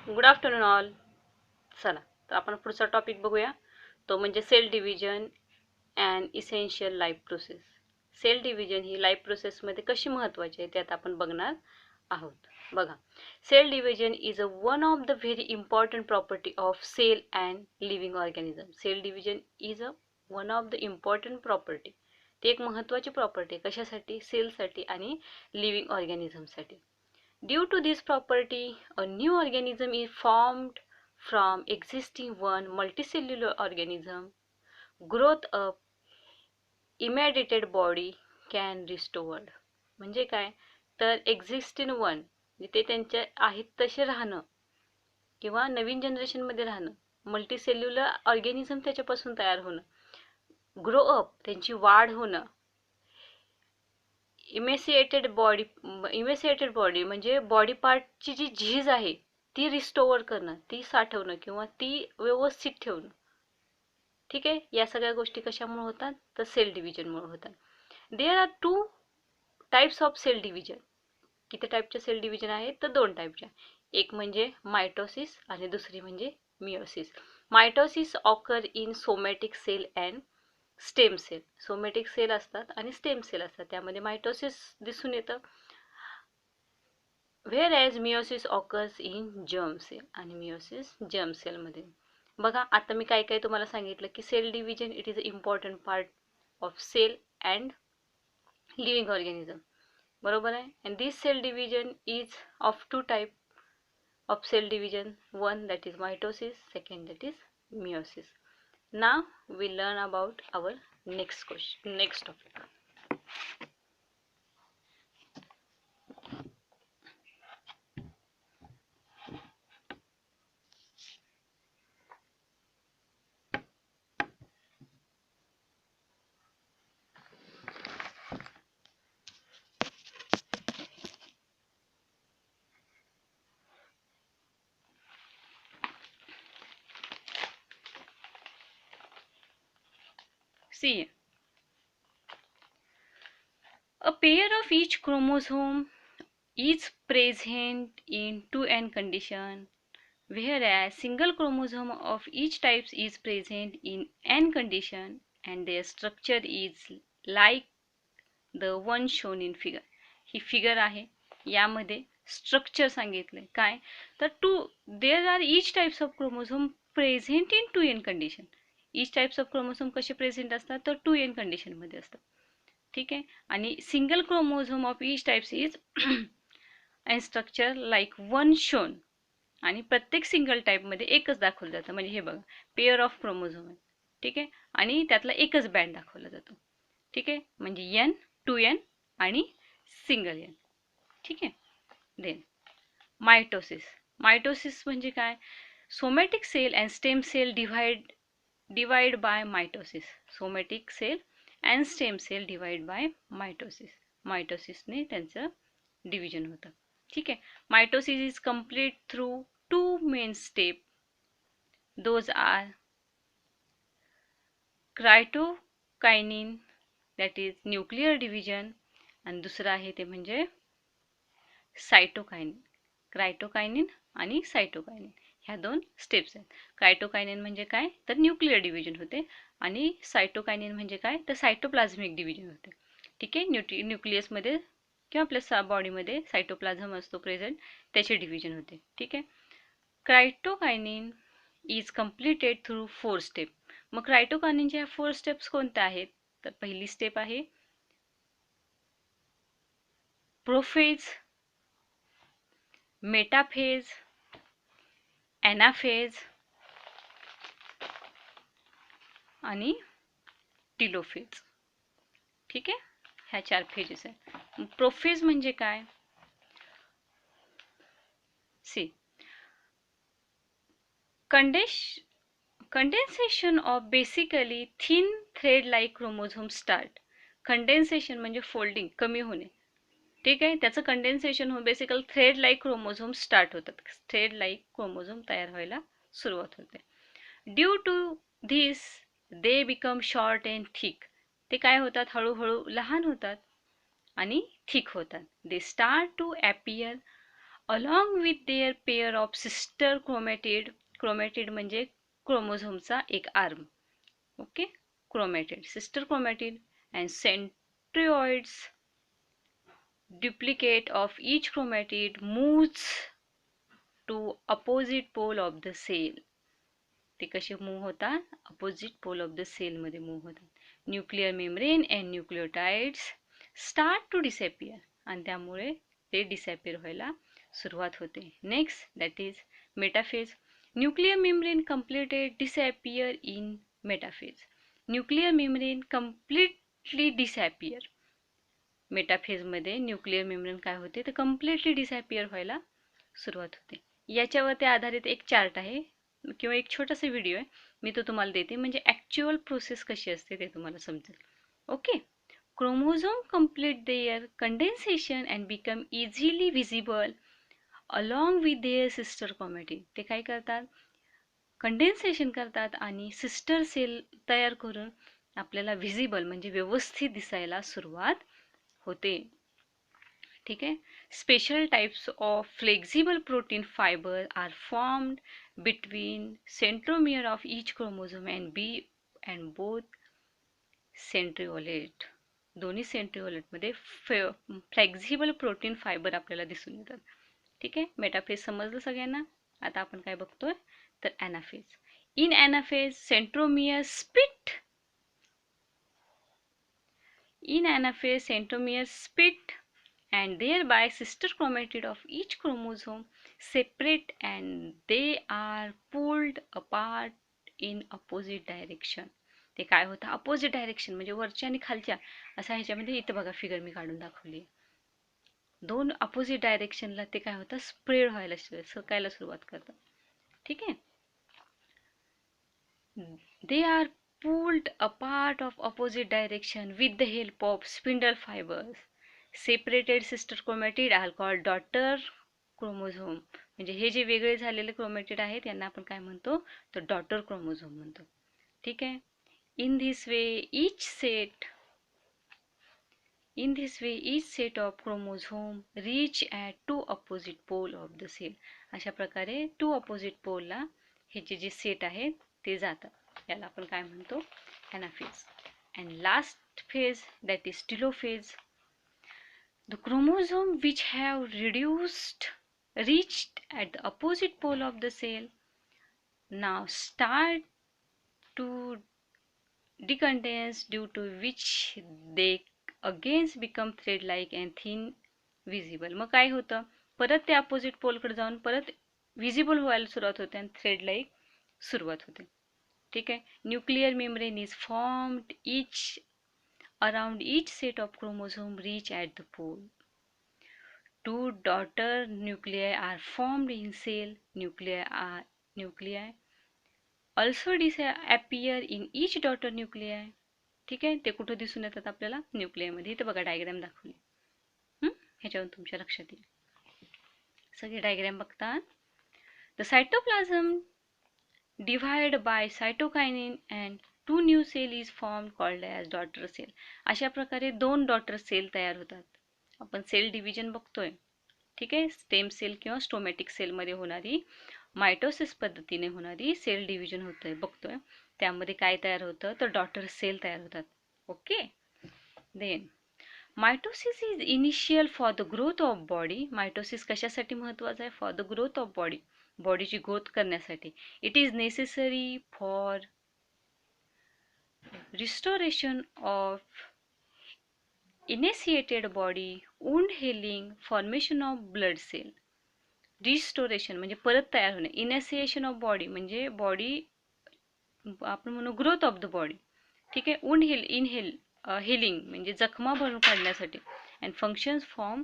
Good afternoon all. चला तर आपण पुढचा टॉपिक बघूया. तो म्हणजे cell division and essential life process. Cell division ही लाईफ प्रोसेसमध्ये कशी महत्त्वाची आहे ते आता आपण बघणार आहोत. बघा, cell division is one of the very important property of cell and living organism. Cell division is one of the important property. ती एक महत्त्वाची प्रॉपर्टी आहे. कशासाठी? सेलसाठी आणि लिव्हिंग ऑर्गॅनिझमसाठी. Due to this property, a new organism is formed from existing one multicellular organism. Growth up, immediated body can restored. म्हणजे काय? तर एक्झिस्टिंग वन ते त्यांच्या आहेत तसे राहणं किंवा नवीन जनरेशनमध्ये राहणं, मल्टीसेल्युलर ऑर्गॅनिझम त्याच्यापासून तयार होणं, ग्रो अप त्यांची वाढ होणं, इमेसिएटेड बॉडी म्हणजे बॉडी पार्टची जी झीज आहे ती रिस्टोअर करणं, ती साठवणं किंवा ती व्यवस्थित ठेवणं. ठीक आहे, या सगळ्या गोष्टी कशामुळे होतात? तर सेल डिव्हिजनमुळे होतात. There are two types of cell division. किती टाईपचे सेल डिव्हिजन आहेत? तर दोन टाईपच्या. एक म्हणजे मायटोसिस आणि दुसरी म्हणजे meiosis. Mitosis occur in somatic cell and stem cell. Somatic cell असतात आणि स्टेम सेल असतात, त्यामध्ये मायटोसिस दिसून येतं. Whereas meiosis occurs in germ cell आणि मिओसिस जर्म सेलमध्ये. बघा, आता मी काय काय तुम्हाला सांगितलं की cell division it is a important part of cell and living organism. बरोबर आहे. And this cell division is of two type of cell division. One that is mitosis, second that is meiosis. Now we learn about our next topic. See, a pair of each chromosome is present in 2n condition, whereas single chromosome of each type is present in n condition and their structure is like the one shown in figure. He figure आहे, यामध्ये structure सांगितलंय काय? तर there are each types of chromosome present in 2n condition. Each types of chromosome कसे present असतात? तर 2n कंडिशनमध्ये असतात. ठीक आहे. आणि single chromosome of each types is and structure like one shown. आणि प्रत्येक सिंगल टाईपमध्ये एकच दाखवलं जातं. म्हणजे हे बघा, पेअर ऑफ क्रोमोझोम आहे. ठीक आहे. आणि त्यातला एकच बँड दाखवला जातो. ठीक आहे. म्हणजे n, 2n आणि सिंगल n. ठीक आहे. Then mitosis. मायटोसिस म्हणजे काय? Somatic cell and stem cell divide by mitosis. Somatic cell and stem cell divide by mitosis. मायटोसिसने त्यांचं डिव्हिजन होतं. ठीक आहे. Mitosis is complete through two main step. Those are cytokinin, that is nuclear division, आणि दुसरं आहे ते म्हणजे सायटोकायनिन. क्रायटोकायनिन आणि सायटोकायनिन ह्या दोन स्टेप्स आहेत. क्रायटोकायनिन म्हणजे काय? तर न्यूक्लिअर डिव्हिजन होते. आणि सायटोकायनिन म्हणजे काय? तर सायटोप्लाझमिक डिव्हिजन होते. ठीक आहे. न्यूक्लियसमध्ये किंवा आपल्या बॉडीमध्ये सायटोप्लाझम असतो प्रेझेंट, त्याचे डिव्हिजन होते. ठीक आहे. क्रायटोकायनिन इज कम्प्लिटेड थ्रू 4 स्टेप. मग क्रायटोकायनिनच्या 4 स्टेप्स कोणत्या आहेत? तर पहिली स्टेप आहे प्रोफेज, मेटाफेज, ॲनाफेज आणि टिलोफेज. ठीक आहे. ह्या 4 फेजेस आहेत. प्रोफेज म्हणजे काय? See, condensation of basically thin thread like chromosome start. Condensation म्हणजे फोल्डिंग, कमी होणे. ठीक आहे. त्याचं कंडेन्सेशन होऊन basically thread like chromosome start होतात. थ्रेड लाईक क्रोमोझोम तयार व्हायला सुरुवात होते. Due to this they become short and thick. ते काय होतात? हळूहळू लहान होतात आणि थिक होतात. They start to appear along with their pair of sister chromatid. Chromatid म्हणजे क्रोमोझोमचा एक arm. Okay, chromatid, sister chromatid, and centrioids. Duplicate of each chromatid moves to opposite pole of the cell. ते कसे move होतात? Opposite pole of the cell मध्ये move होतात. Nuclear membrane and nucleotides start to disappear, आणि त्यामुळे ते disappear व्हायला सुरुवात होते. Next that is metaphase. Nuclear membrane completed disappear in metaphase. Nuclear membrane completely disappear. मेटाफेजमध्ये न्यूक्लिअर मेम्ब्रेन काय होते तर कम्प्लिटली डिसअपियर व्हायला सुरुवात होते. याच्यावरती आधारित एक चार्ट आहे किंवा एक छोटासा व्हिडिओ आहे, मी तो तुम्हाला देते, म्हणजे ॲक्च्युअल प्रोसेस कशी असते ते तुम्हाला समजेल. Okay. Chromosome complete their condensation and become easily visible along with their sister chromatin. ते काय करतात? कंडेन्सेशन करतात आणि सिस्टर सेल तयार करून आपल्याला व्हिजिबल म्हणजे व्यवस्थित दिसायला सुरुवात होते. ठीक आहे. Special types of flexible protein fibre are formed between centromere of each chromosome and both centriole. दोन्ही सेंट्रिओलेटमध्ये फ्लेक्झिबल प्रोटीन फायबर आपल्याला दिसून येतात. ठीक आहे. मेटाफेज समजलं सगळ्यांना. आता आपण काय बघतोय तर anaphase. In anaphase centromere split. In anaphase, centromeres split and thereby sister chromatid of each chromosome separate and they are pulled apart in opposite direction. ते काय होतं? अपोजिट डायरेक्शन म्हणजे वरच्या आणि खालच्या असा ह्याच्यामध्ये इथं बघा फिगर मी काढून दाखवली. दोन अपोजिट डायरेक्शनला ते काय होतं? स्प्रेड व्हायला सकायला सुरुवात करतात. ठीक आहे. They are pulled apart of opposite direction with the help of spindle fibers. Separated sister chromatid are called daughter chromosome. म्हणजे हे जे वेगळे झालेले क्रोमॅटिड आहेत यांना आपण काय म्हणतो तर डॉटर क्रोमोझोम म्हणतो. ठीक आहे. In this way each set of chromosome reach at two opposite pole of the cell. अशा प्रकारे टू ऑपोजिट पोलला हे जे सेट आहेत ते जातात. याला आपण काय म्हणतो? Anaphase. And last phase that is telophase. The chromosome which have reached at the opposite pole of the cell now start to decondense, due to which they again become thread like and thin visible. मग काय होतं? परत ते opposite पोलकडे जाऊन परत visible व्हायला सुरुवात होते आणि थ्रेड लाईक सुरुवात होते. ठीक आहे. Nuclear membrane is formed around each set of chromosome reach at the pole. Two daughter nuclei are formed in cell. Nuclei also appear in each daughter nuclei. ठीक आहे. ते कुठं दिसून येतात आपल्याला? न्यूक्लियमध्ये. इथं बघा डायग्राम दाखवली. ह्याच्यावरून तुमच्या लक्षात येईल. सगळे डायग्राम बघता. The cytoplasm divide by cytokinin and two new cell is formed called as daughter cell. अशा प्रकारे दोन डॉटर सेल तयार होतात. आपण सेल डिव्हिजन बघतोय. ठीक आहे. स्टेम सेल किंवा स्टोमॅटिक सेलमध्ये होणारी मायटोसिस पद्धतीने होणारी सेल डिव्हिजन होतंय बघतोय. त्यामध्ये काय तयार होतं तर डॉटर सेल तयार होतात. Okay. Then mitosis is initial for the growth of body. Mitosis कशासाठी महत्त्वाचं आहे? For the growth of body. बॉडीची ग्रोथ करण्यासाठी. It is necessary for restoration of initiated body, wound healing, formation of blood cell. Restoration म्हणजे परत तयार होणे. Initiation of body म्हणजे बॉडी आपण म्हणू ग्रोथ ऑफ द बॉडी. ठीक आहे. वुंड हेलिंग म्हणजे जखमा भरून काढण्यासाठी. And functions form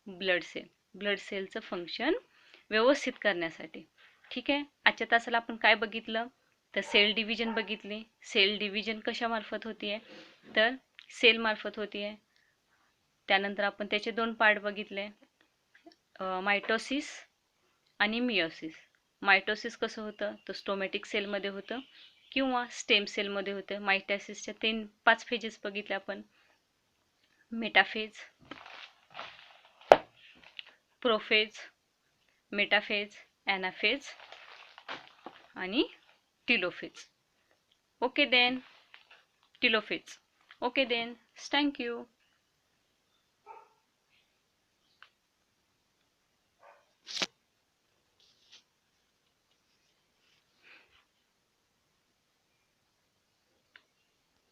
blood cell. Blood सेलचं फंक्शन व्यवस्थित करण्यासाठी. ठीक आहे. आजच्या तासाला आपण काय बघितलं तर सेल डिव्हिजन बघितली. सेल डिव्हिजन कशामार्फत होती आहे तर सेल मार्फत होती आहे. त्यानंतर आपण त्याचे दोन पार्ट बघितले, मायटोसिस आणि मियोसिस. मायटोसिस कसं होतं तर स्टोमॅटिक सेलमध्ये होतं किंवा स्टेम सेलमध्ये होतं. मायटोसिसच्या 5 फेजेस बघितले आपण. मेटाफेज, प्रोफेज मेटाफेज, ॲनाफेज आणि telophase. Okay then, telophase. Okay then, thank you.